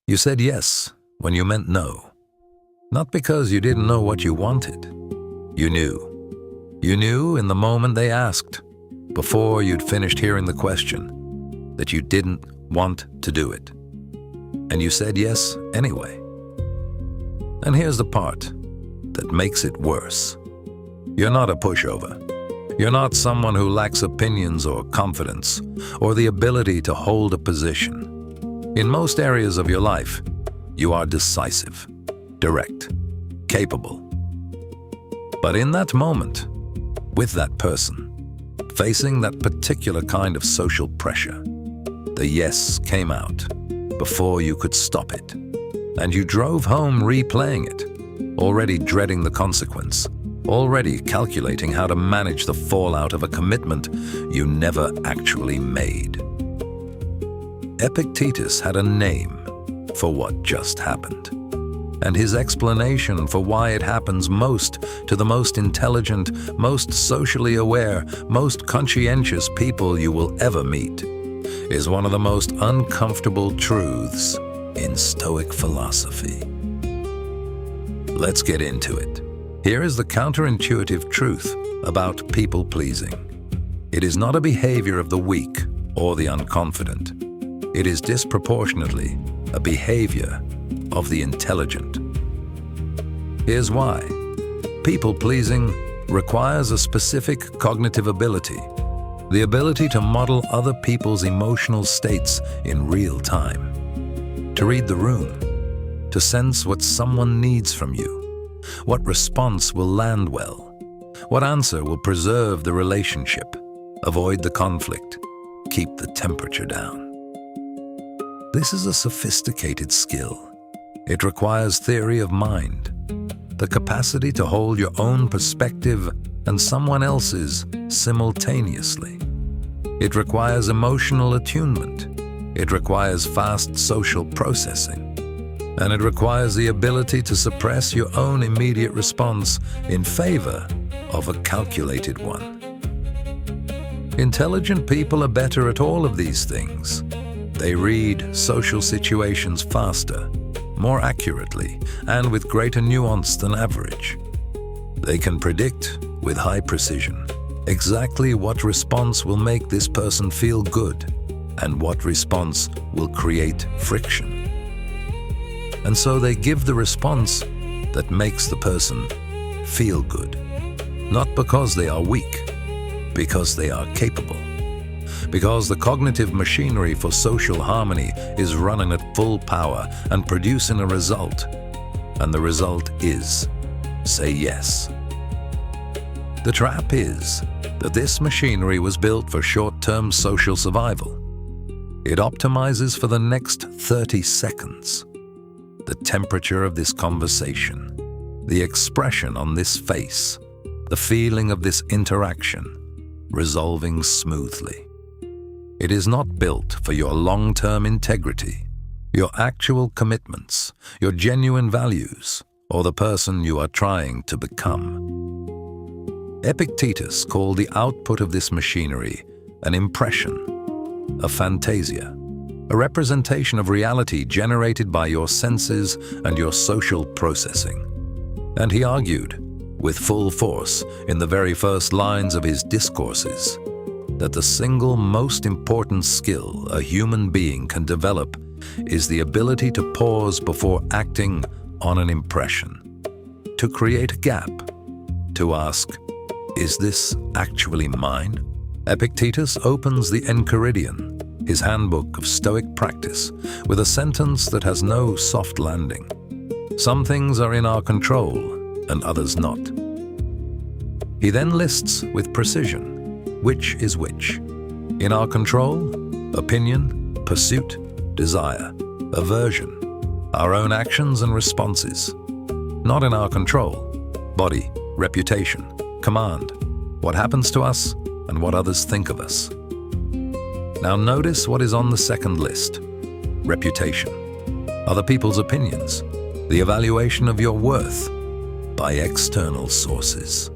You said yes when you meant no. Not because you didn't know what you wanted. You knew. You knew in the moment they asked, before you'd finished hearing the question, that you didn't want to do it. And you said yes anyway. And here's the part that makes it worse. You're not a pushover. You're not someone who lacks opinions or confidence or the ability to hold a position. In most areas of your life, you are decisive, direct, capable. But in that moment, with that person, facing that particular kind of social pressure, the yes came out before you could stop it, and you drove home replaying it, already dreading the consequence, already calculating how to manage the fallout of a commitment you never actually made. Epictetus had a name for what just happened, and his explanation for why it happens most to the most intelligent, most socially aware, most conscientious people you will ever meet is one of the most uncomfortable truths in Stoic philosophy. Let's get into it. Here is the counterintuitive truth about people-pleasing. It is not a behavior of the weak or the unconfident. It is disproportionately a behavior of the intelligent. Here's why. People-pleasing requires a specific cognitive ability, the ability to model other people's emotional states in real time, to read the room, to sense what someone needs from you, what response will land well, what answer will preserve the relationship, avoid the conflict, keep the temperature down. This is a sophisticated skill. It requires theory of mind, the capacity to hold your own perspective and someone else's simultaneously. It requires emotional attunement. It requires fast social processing. And it requires the ability to suppress your own immediate response in favor of a calculated one. Intelligent people are better at all of these things. They read social situations faster, more accurately, and with greater nuance than average. They can predict, with high precision, exactly what response will make this person feel good and what response will create friction. And so they give the response that makes the person feel good, not because they are weak, because they are capable. Because the cognitive machinery for social harmony is running at full power and producing a result. And the result is, say yes. The trap is that this machinery was built for short-term social survival. It optimizes for the next 30 seconds. The temperature of this conversation, the expression on this face, the feeling of this interaction, resolving smoothly. It is not built for your long-term integrity, your actual commitments, your genuine values, or the person you are trying to become. Epictetus called the output of this machinery an impression, a fantasia, a representation of reality generated by your senses and your social processing. And he argued, with full force in the very first lines of his discourses, that the single most important skill a human being can develop is the ability to pause before acting on an impression, to create a gap, to ask, is this actually mine? Epictetus opens the Enchiridion, his handbook of Stoic practice, with a sentence that has no soft landing. Some things are in our control and others not. He then lists with precision which is which. In our control, opinion, pursuit, desire, aversion, our own actions and responses. Not in our control, body, reputation, command, what happens to us and what others think of us. Now notice what is on the second list. Reputation, other people's opinions, the evaluation of your worth by external sources.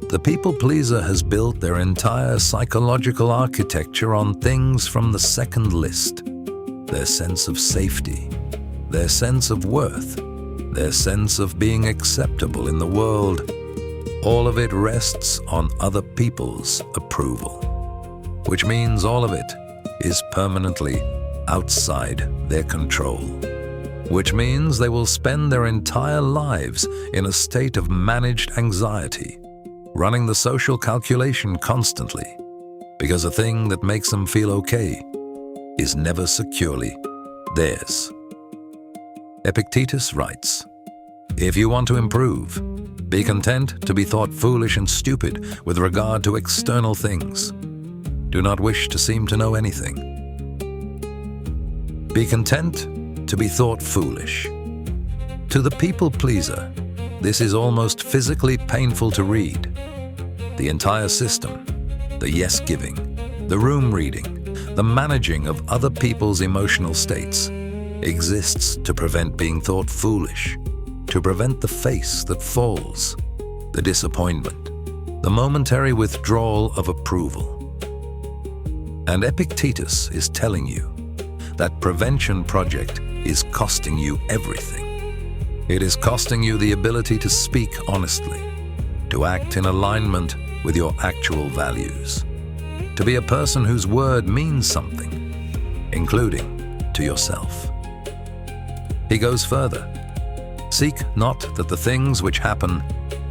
The people-pleaser has built their entire psychological architecture on things from the second list. their sense of safety, their sense of worth, their sense of being acceptable in the world, all of it rests on other people's approval, which means all of it is permanently outside their control, which means they will spend their entire lives in a state of managed anxiety, running the social calculation constantly, because a thing that makes them feel okay is never securely theirs. Epictetus writes, "If you want to improve, be content to be thought foolish and stupid with regard to external things. Do not wish to seem to know anything." Be content to be thought foolish. To the people pleaser, this is almost physically painful to read. The entire system, the yes-giving, the room reading, the managing of other people's emotional states, exists to prevent being thought foolish, to prevent the face that falls, the disappointment, the momentary withdrawal of approval. And Epictetus is telling you that prevention project is costing you everything. It is costing you the ability to speak honestly, to act in alignment with your actual values, to be a person whose word means something, including to yourself. He goes further. Seek not that the things which happen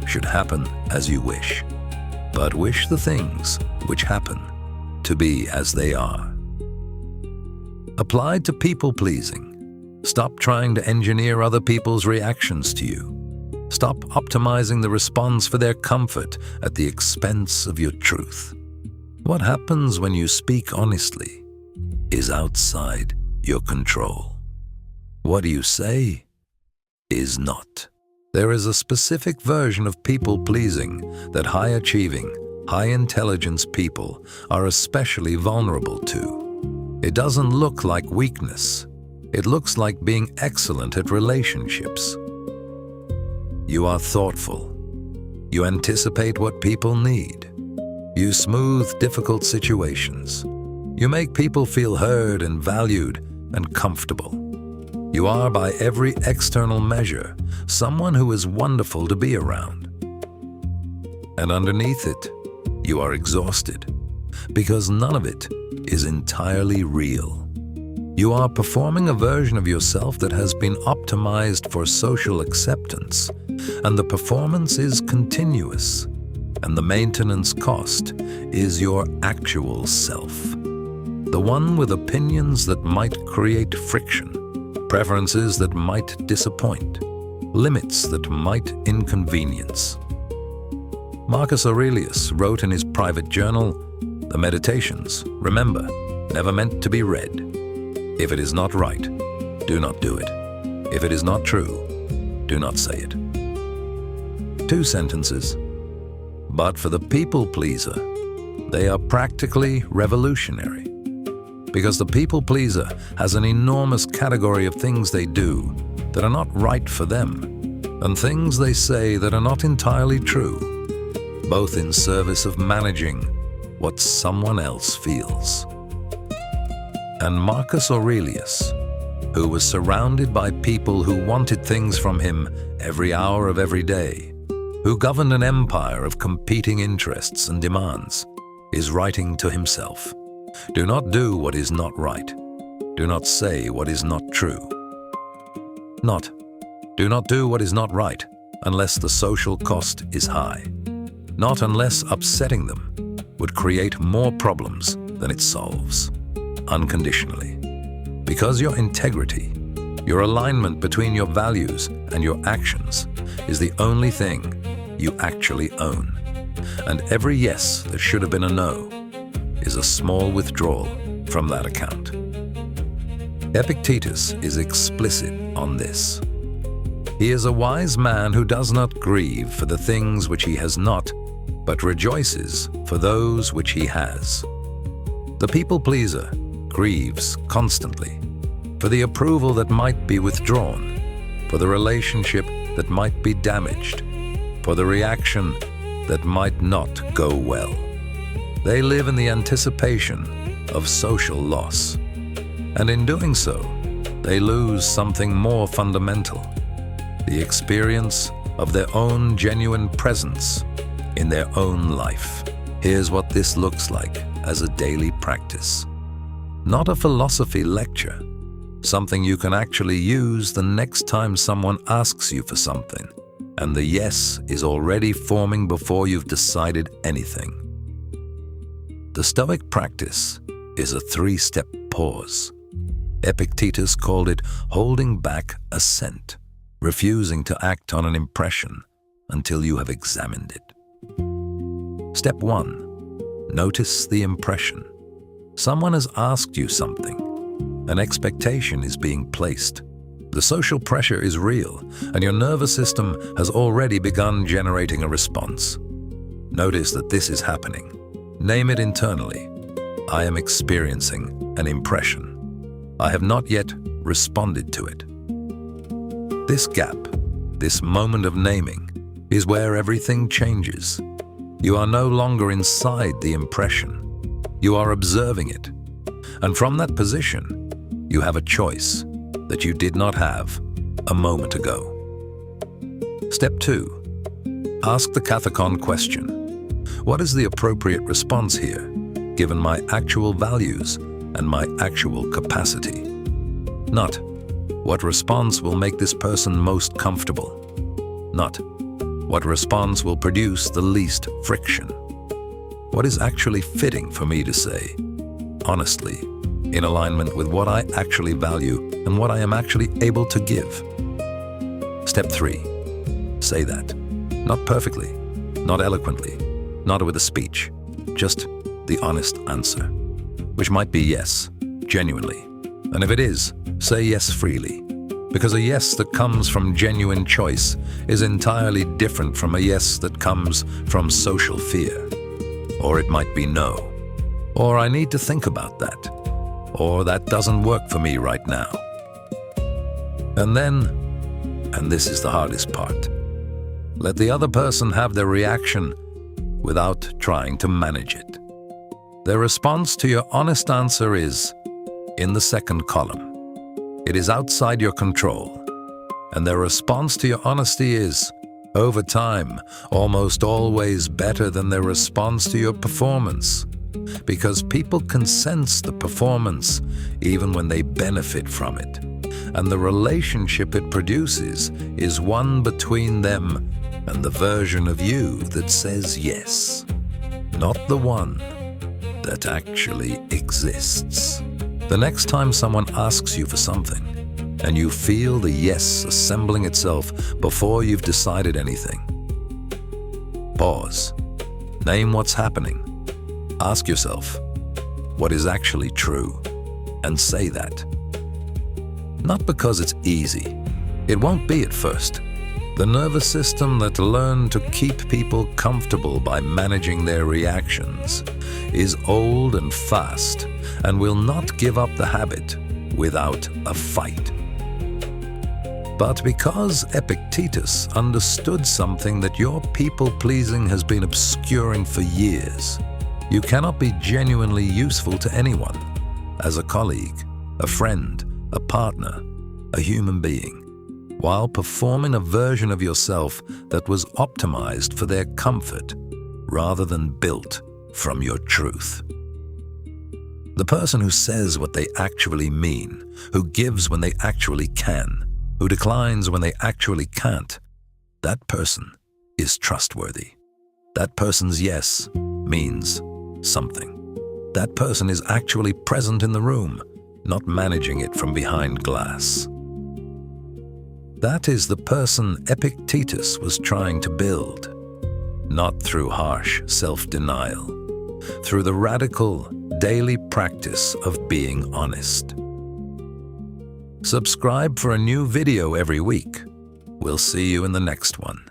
should happen as you wish, but wish the things which happen to be as they are. Applied to people-pleasing, stop trying to engineer other people's reactions to you. Stop optimizing the response for their comfort at the expense of your truth. What happens when you speak honestly is outside your control. What you say is not. There is a specific version of people-pleasing that high-achieving, high-intelligence people are especially vulnerable to. It doesn't look like weakness. It looks like being excellent at relationships. You are thoughtful. You anticipate what people need. You smooth difficult situations. You make people feel heard and valued and comfortable. You are, by every external measure, someone who is wonderful to be around. And underneath it, you are exhausted, because none of it is entirely real. You are performing a version of yourself that has been optimized for social acceptance, and the performance is continuous, and the maintenance cost is your actual self. The one with opinions that might create friction, preferences that might disappoint, limits that might inconvenience. Marcus Aurelius wrote in his private journal, "The Meditations, remember, never meant to be read. If it is not right, do not do it. If it is not true, do not say it." 2 sentences. But for the people pleaser, they are practically revolutionary. Because the people pleaser has an enormous category of things they do that are not right for them, and things they say that are not entirely true, both in service of managing what someone else feels. And Marcus Aurelius, who was surrounded by people who wanted things from him every hour of every day, who governed an empire of competing interests and demands, is writing to himself, "Do not do what is not right. Do not say what is not true." Do not do what is not right unless the social cost is high. Not unless upsetting them would create more problems than it solves. Unconditionally. Because your integrity, your alignment between your values and your actions is the only thing you actually own. And every yes that should have been a no is a small withdrawal from that account. Epictetus is explicit on this. He is a wise man who does not grieve for the things which he has not, but rejoices for those which he has. The people pleaser grieves constantly for the approval that might be withdrawn, for the relationship that might be damaged, for the reaction that might not go well. They live in the anticipation of social loss. And in doing so, they lose something more fundamental: the experience of their own genuine presence in their own life. Here's what this looks like as a daily practice. Not a philosophy lecture, something you can actually use the next time someone asks you for something, and the yes is already forming before you've decided anything. The Stoic practice is a 3-step pause. Epictetus called it holding back assent, refusing to act on an impression until you have examined it. Step 1. Notice the impression. Someone has asked you something. An expectation is being placed. The social pressure is real, and your nervous system has already begun generating a response. Notice that this is happening. Name it internally. I am experiencing an impression. I have not yet responded to it. This gap, this moment of naming, is where everything changes. You are no longer inside the impression. You are observing it. And from that position, you have a choice that you did not have a moment ago. Step 2. Ask the kathekon question. What is the appropriate response here, given my actual values and my actual capacity? Not, what response will make this person most comfortable? Not, what response will produce the least friction? What is actually fitting for me to say, honestly, in alignment with what I actually value and what I am actually able to give? Step 3. Say that. Not perfectly, not eloquently, not with a speech, just the honest answer, which might be yes, genuinely. And if it is, say yes freely, because a yes that comes from genuine choice is entirely different from a yes that comes from social fear. Or it might be no, or I need to think about that, or that doesn't work for me right now. And then, and this is the hardest part, let the other person have their reaction without trying to manage it. Their response to your honest answer is in the second column. It is outside your control. And their response to your honesty is, over time, almost always better than their response to your performance. Because people can sense the performance even when they benefit from it. And the relationship it produces is one between them and the version of you that says yes, not the one that actually exists. The next time someone asks you for something, and you feel the yes assembling itself before you've decided anything, pause, name what's happening, ask yourself what is actually true, and say that. Not because it's easy. It won't be at first. The nervous system that learned to keep people comfortable by managing their reactions is old and fast and will not give up the habit without a fight. But because Epictetus understood something that your people-pleasing has been obscuring for years, you cannot be genuinely useful to anyone, as a colleague, a friend, a partner, a human being, while performing a version of yourself that was optimized for their comfort rather than built from your truth. The person who says what they actually mean, who gives when they actually can, who declines when they actually can't, that person is trustworthy. That person's yes means something. That person is actually present in the room, not managing it from behind glass. That is the person Epictetus was trying to build, not through harsh self-denial, through the radical, daily practice of being honest. Subscribe for a new video every week. We'll see you in the next one.